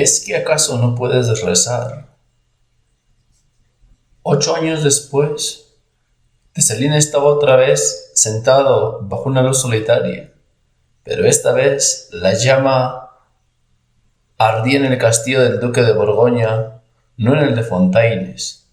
¿Es que acaso no puedes rezar? 8 años después, Tesalina estaba otra vez sentado bajo una luz solitaria, pero esta vez la llama ardía en el castillo del duque de Borgoña, no en el de Fontaines.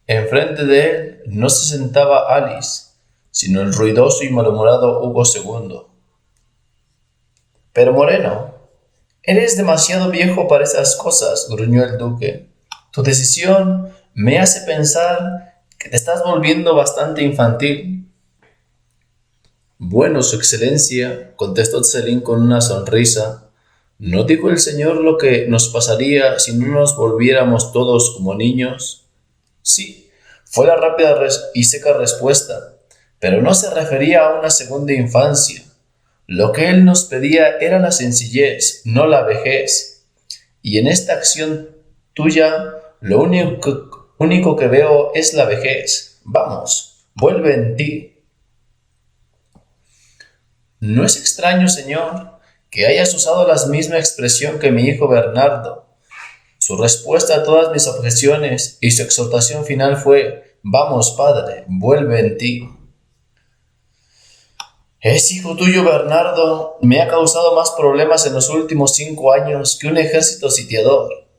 Enfrente de él no se sentaba Alice, sino el ruidoso y malhumorado Hugo II. Pero Moreno, eres demasiado viejo para esas cosas, gruñó el duque. Tu decisión me hace pensar que te estás volviendo bastante infantil. Bueno, su excelencia, contestó Tselín con una sonrisa, ¿no dijo el señor lo que nos pasaría si no nos volviéramos todos como niños? Sí, fue la rápida y seca respuesta, pero no se refería a una segunda infancia. Lo que él nos pedía era la sencillez, no la vejez. Y en esta acción tuya, lo único que veo es la vejez. Vamos, vuelve en ti. No es extraño, señor, que hayas usado la misma expresión que mi hijo Bernardo. Su respuesta a todas mis objeciones y su exhortación final fue: vamos, padre, vuelve en ti. Ese hijo tuyo, Bernardo, me ha causado más problemas en los últimos 5 años que un ejército sitiador.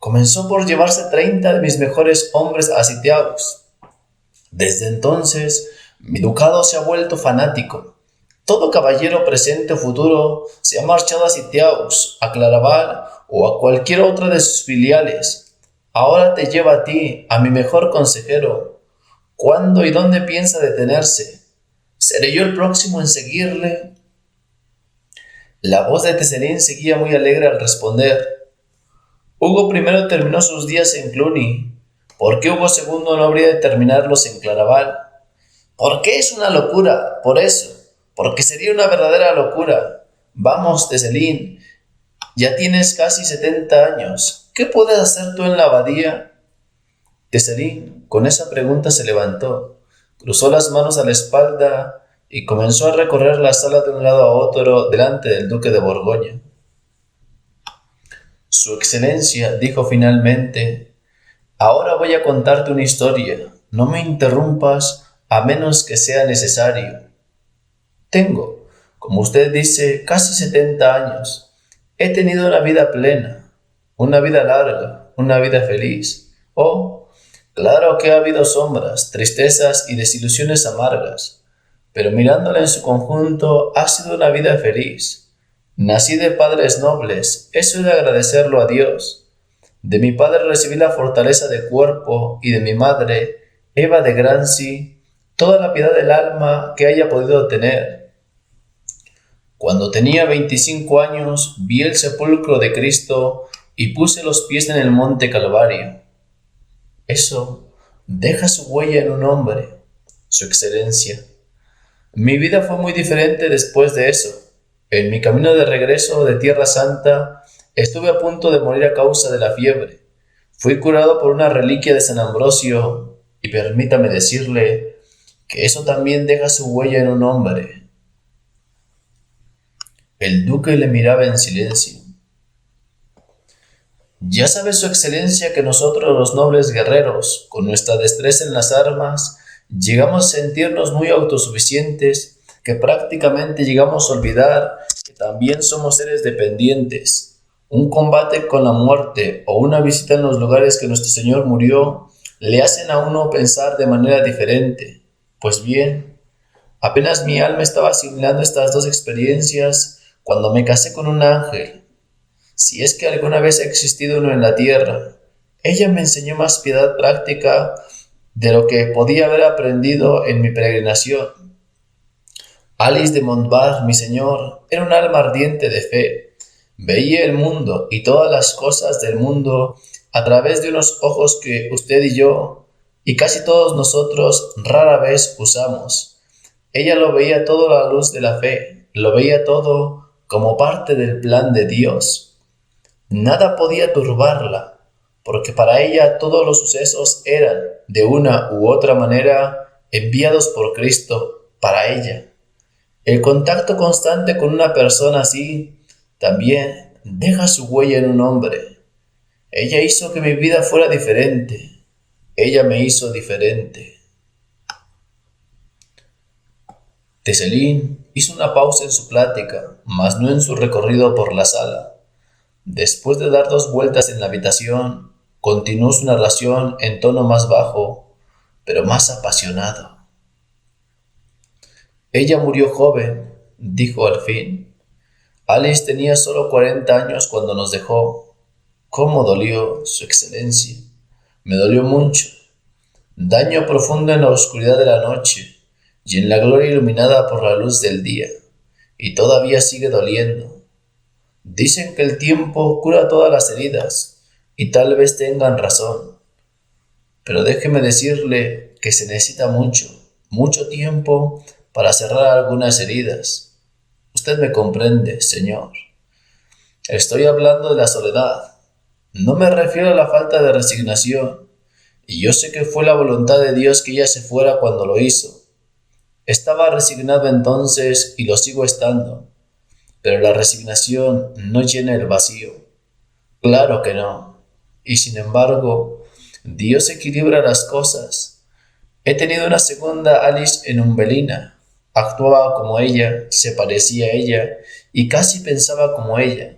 Comenzó por llevarse 30 de mis mejores hombres a Sitiaus. Desde entonces, mi ducado se ha vuelto fanático. Todo caballero presente o futuro se ha marchado a Sitiaus, a Claraval o a cualquier otra de sus filiales. Ahora te lleva a ti, a mi mejor consejero. ¿Cuándo y dónde piensa detenerse? ¿Seré yo el próximo en seguirle? La voz de Teselín seguía muy alegre al responder. Hugo I terminó sus días en Cluny. ¿Por qué Hugo II no habría de terminarlos en Claraval? ¿Por qué es una locura? Por eso. Porque sería una verdadera locura. Vamos, Teselín, ya tienes casi 70 años. ¿Qué puedes hacer tú en la abadía? Teselín, con esa pregunta, se levantó, cruzó las manos a la espalda y comenzó a recorrer la sala de un lado a otro delante del duque de Borgoña. Su excelencia, dijo finalmente, ahora voy a contarte una historia. No me interrumpas a menos que sea necesario. Tengo, como usted dice, casi 70 años. He tenido una vida plena, una vida larga, una vida feliz. Oh, claro que ha habido sombras, tristezas y desilusiones amargas, pero mirándola en su conjunto ha sido una vida feliz. Nací de padres nobles, eso he de agradecerlo a Dios. De mi padre recibí la fortaleza de cuerpo y de mi madre, Eva de Grancy, toda la piedad del alma que haya podido tener. Cuando tenía 25 años, vi el sepulcro de Cristo y puse los pies en el monte Calvario. Eso deja su huella en un hombre, su excelencia. Mi vida fue muy diferente después de eso. En mi camino de regreso de Tierra Santa, estuve a punto de morir a causa de la fiebre. Fui curado por una reliquia de San Ambrosio, y permítame decirle que eso también deja su huella en un hombre. El duque le miraba en silencio. Ya sabe su excelencia que nosotros los nobles guerreros, con nuestra destreza en las armas, llegamos a sentirnos muy autosuficientes, que prácticamente llegamos a olvidar que también somos seres dependientes. Un combate con la muerte o una visita en los lugares que nuestro Señor murió le hacen a uno pensar de manera diferente. Pues bien, apenas mi alma estaba asimilando estas dos experiencias cuando me casé con un ángel. Si es que alguna vez ha existido uno en la tierra. Ella me enseñó más piedad práctica de lo que podía haber aprendido en mi peregrinación. Alice de Montbar, mi señor, era un alma ardiente de fe. Veía el mundo y todas las cosas del mundo a través de unos ojos que usted y yo, y casi todos nosotros, rara vez usamos. Ella lo veía todo a la luz de la fe, lo veía todo como parte del plan de Dios. Nada podía turbarla, porque para ella todos los sucesos eran, de una u otra manera, enviados por Cristo para ella. El contacto constante con una persona así también deja su huella en un hombre. Ella hizo que mi vida fuera diferente. Ella me hizo diferente. Teselín hizo una pausa en su plática, mas no en su recorrido por la sala. Después de dar 2 vueltas en la habitación, continuó su narración en tono más bajo, pero más apasionado. Ella murió joven, dijo al fin. Alice tenía solo 40 años cuando nos dejó. ¿Cómo dolió, Su Excelencia? Me dolió mucho. Daño profundo en la oscuridad de la noche y en la gloria iluminada por la luz del día. Y todavía sigue doliendo. Dicen que el tiempo cura todas las heridas, y tal vez tengan razón. Pero déjeme decirle que se necesita mucho, mucho tiempo para cerrar algunas heridas. Usted me comprende, señor. Estoy hablando de la soledad. No me refiero a la falta de resignación, y yo sé que fue la voluntad de Dios que ella se fuera cuando lo hizo. Estaba resignado entonces y lo sigo estando, pero la resignación no llena el vacío. Claro que no. Y sin embargo, Dios equilibra las cosas. He tenido una segunda Alice en Umbelina. Actuaba como ella, se parecía a ella y casi pensaba como ella.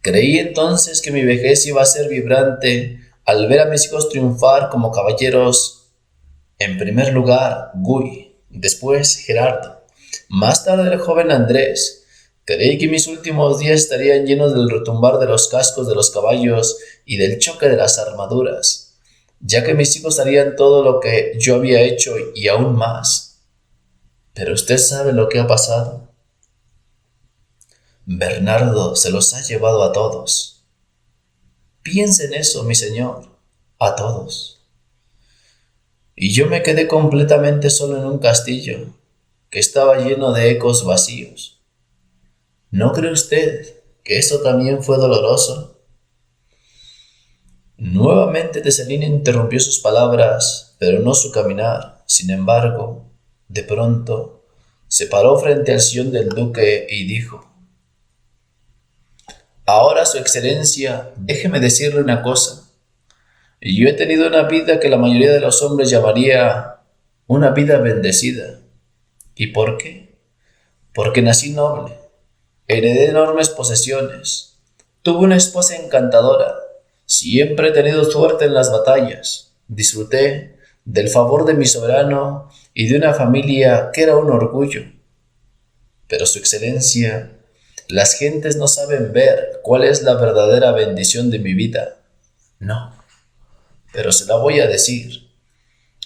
Creí entonces que mi vejez iba a ser vibrante al ver a mis hijos triunfar como caballeros. En primer lugar, Guy, después Gerardo, más tarde el joven Andrés. Creí que mis últimos días estarían llenos del retumbar de los cascos de los caballos y del choque de las armaduras, ya que mis hijos harían todo lo que yo había hecho y aún más. Pero usted sabe lo que ha pasado. Bernardo se los ha llevado a todos. Piense en eso, mi señor, a todos. Y yo me quedé completamente solo en un castillo que estaba lleno de ecos vacíos. ¿No cree usted que eso también fue doloroso? Nuevamente Teselín interrumpió sus palabras, pero no su caminar. Sin embargo, de pronto, se paró frente al sillón del duque y dijo: Ahora, Su Excelencia, déjeme decirle una cosa. Yo he tenido una vida que la mayoría de los hombres llamaría una vida bendecida. ¿Y por qué? Porque nací noble, heredé enormes posesiones, tuve una esposa encantadora, siempre he tenido suerte en las batallas, disfruté del favor de mi soberano y de una familia que era un orgullo. Pero, Su Excelencia, las gentes no saben ver cuál es la verdadera bendición de mi vida. No, pero se la voy a decir.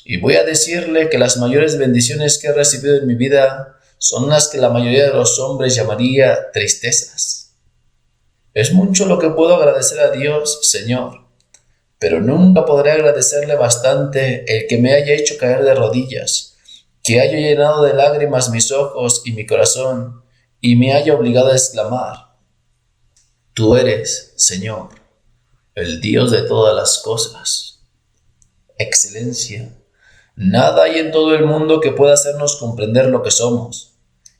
Y voy a decirle que las mayores bendiciones que he recibido en mi vida son las que la mayoría de los hombres llamaría tristezas. Es mucho lo que puedo agradecer a Dios, Señor, pero nunca podré agradecerle bastante el que me haya hecho caer de rodillas, que haya llenado de lágrimas mis ojos y mi corazón, y me haya obligado a exclamar: Tú eres, Señor, el Dios de todas las cosas. Excelencia, nada hay en todo el mundo que pueda hacernos comprender lo que somos,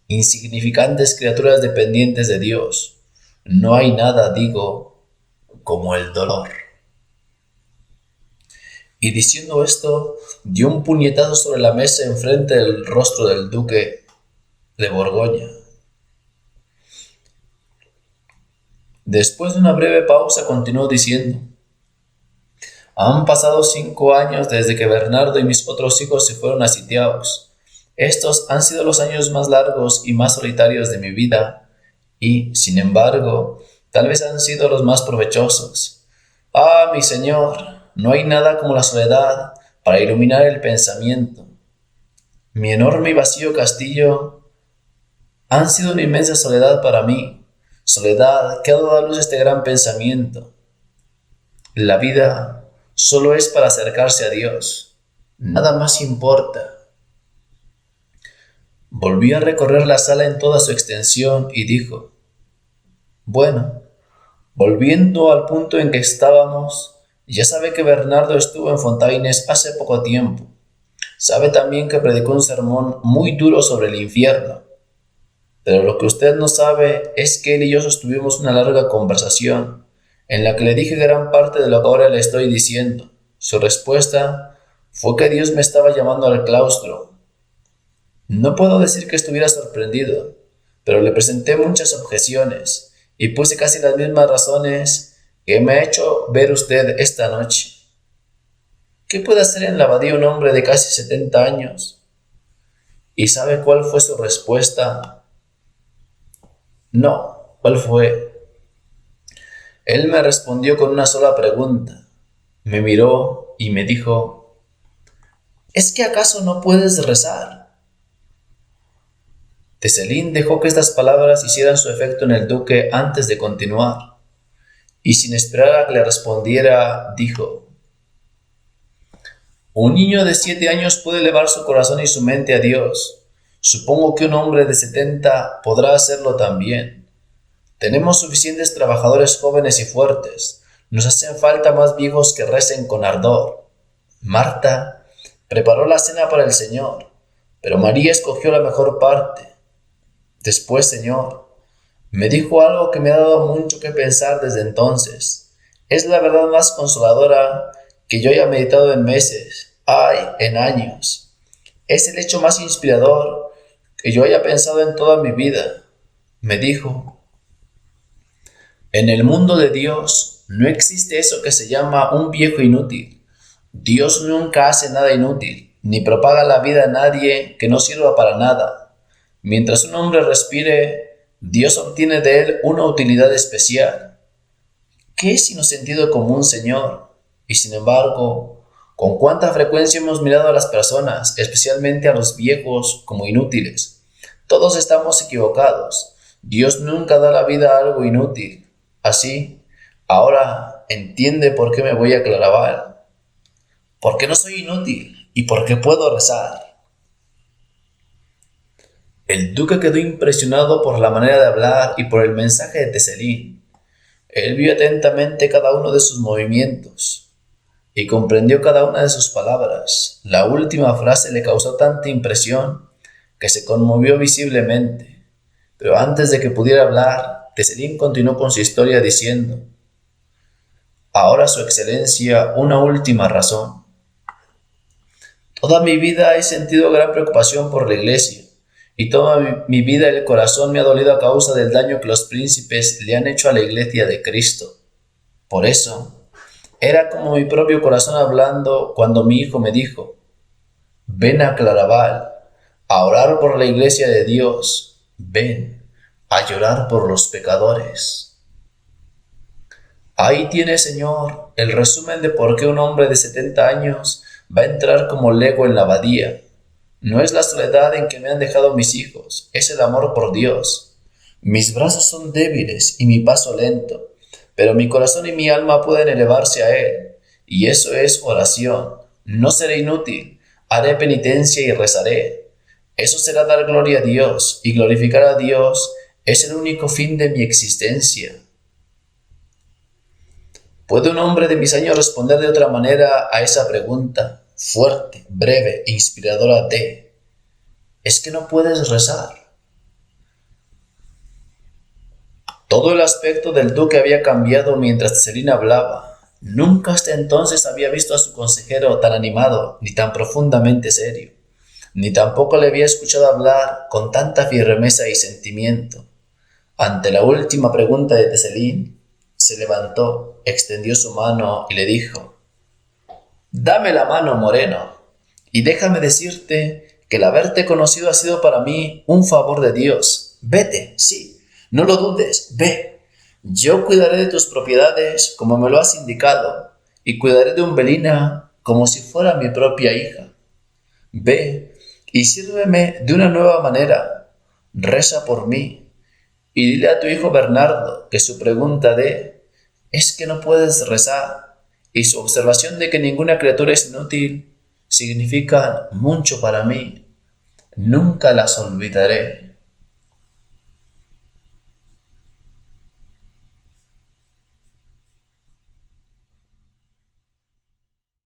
insignificantes criaturas dependientes de Dios. No hay nada, digo, como el dolor. Y diciendo esto, dio un puñetazo sobre la mesa enfrente del rostro del duque de Borgoña. Después de una breve pausa, continuó diciendo: Han pasado 5 años desde que Bernardo y mis otros hijos se fueron a Sitiaos. Estos han sido los años más largos y más solitarios de mi vida, y, sin embargo, tal vez han sido los más provechosos. Ah, mi señor, no hay nada como la soledad para iluminar el pensamiento. Mi enorme y vacío castillo han sido una inmensa soledad para mí, soledad que ha dado a luz este gran pensamiento. La vida solo es para acercarse a Dios. Nada más importa. Volvió a recorrer la sala en toda su extensión y dijo: Bueno, volviendo al punto en que estábamos, ya sabe que Bernardo estuvo en Fontaines hace poco tiempo. Sabe también que predicó un sermón muy duro sobre el infierno. Pero lo que usted no sabe es que él y yo sostuvimos una larga conversación, en la que le dije gran parte de lo que ahora le estoy diciendo. Su respuesta fue que Dios me estaba llamando al claustro. No puedo decir que estuviera sorprendido, pero le presenté muchas objeciones y puse casi las mismas razones que me ha hecho ver usted esta noche. ¿Qué puede hacer en la abadía un hombre de casi 70 años? ¿Y sabe cuál fue su respuesta? No, ¿cuál fue? Él me respondió con una sola pregunta. Me miró y me dijo, ¿es que acaso no puedes rezar? Tecelín dejó que estas palabras hicieran su efecto en el duque antes de continuar, y sin esperar a que le respondiera, dijo, un niño de 7 años puede elevar su corazón y su mente a Dios. Supongo que un hombre de 70 podrá hacerlo también. Tenemos suficientes trabajadores jóvenes y fuertes. Nos hacen falta más viejos que recen con ardor. Marta preparó la cena para el Señor, pero María escogió la mejor parte. Después, Señor, me dijo algo que me ha dado mucho que pensar desde entonces. Es la verdad más consoladora que yo haya meditado en meses, ay, en años. Es el hecho más inspirador que yo haya pensado en toda mi vida. Me dijo, en el mundo de Dios no existe eso que se llama un viejo inútil. Dios nunca hace nada inútil, ni propaga la vida a nadie que no sirva para nada. Mientras un hombre respire, Dios obtiene de él una utilidad especial. ¿Qué es sino sentido común, Señor? Y sin embargo, con cuánta frecuencia hemos mirado a las personas, especialmente a los viejos, como inútiles. Todos estamos equivocados. Dios nunca da la vida a algo inútil. Así, ahora entiende por qué me voy a Claraval. Porque no soy inútil y porque puedo rezar. El duque quedó impresionado por la manera de hablar y por el mensaje de Tecelín. Él vio atentamente cada uno de sus movimientos y comprendió cada una de sus palabras. La última frase le causó tanta impresión que se conmovió visiblemente. Pero antes de que pudiera hablar, Tecelín continuó con su historia diciendo, ahora, Su Excelencia, una última razón. Toda mi vida he sentido gran preocupación por la Iglesia, y toda mi vida el corazón me ha dolido a causa del daño que los príncipes le han hecho a la Iglesia de Cristo. Por eso, era como mi propio corazón hablando cuando mi hijo me dijo, ven a Claraval, a orar por la Iglesia de Dios, ven a llorar por los pecadores. Ahí tiene, Señor, el resumen de por qué un hombre de 70 años va a entrar como lego en la abadía. No es la soledad en que me han dejado mis hijos, es el amor por Dios. Mis brazos son débiles y mi paso lento, pero mi corazón y mi alma pueden elevarse a Él, y eso es oración. No seré inútil, haré penitencia y rezaré. Eso será dar gloria a Dios, y glorificar a Dios es el único fin de mi existencia. ¿Puede un hombre de mis años responder de otra manera a esa pregunta fuerte, breve e inspiradora de ¿es que no puedes rezar? Todo el aspecto del duque había cambiado mientras Tecelín hablaba. Nunca hasta entonces había visto a su consejero tan animado ni tan profundamente serio, ni tampoco le había escuchado hablar con tanta firmeza y sentimiento. Ante la última pregunta de Tecelín, se levantó, extendió su mano y le dijo, dame la mano, Moreno, y déjame decirte que el haberte conocido ha sido para mí un favor de Dios. Vete, sí, no lo dudes, ve. Yo cuidaré de tus propiedades como me lo has indicado, y cuidaré de Umbelina como si fuera mi propia hija. Ve y sírveme de una nueva manera. Reza por mí y dile a tu hijo Bernardo que su pregunta de ¿es que no puedes rezar? Y su observación de que ninguna criatura es inútil significan mucho para mí. Nunca las olvidaré.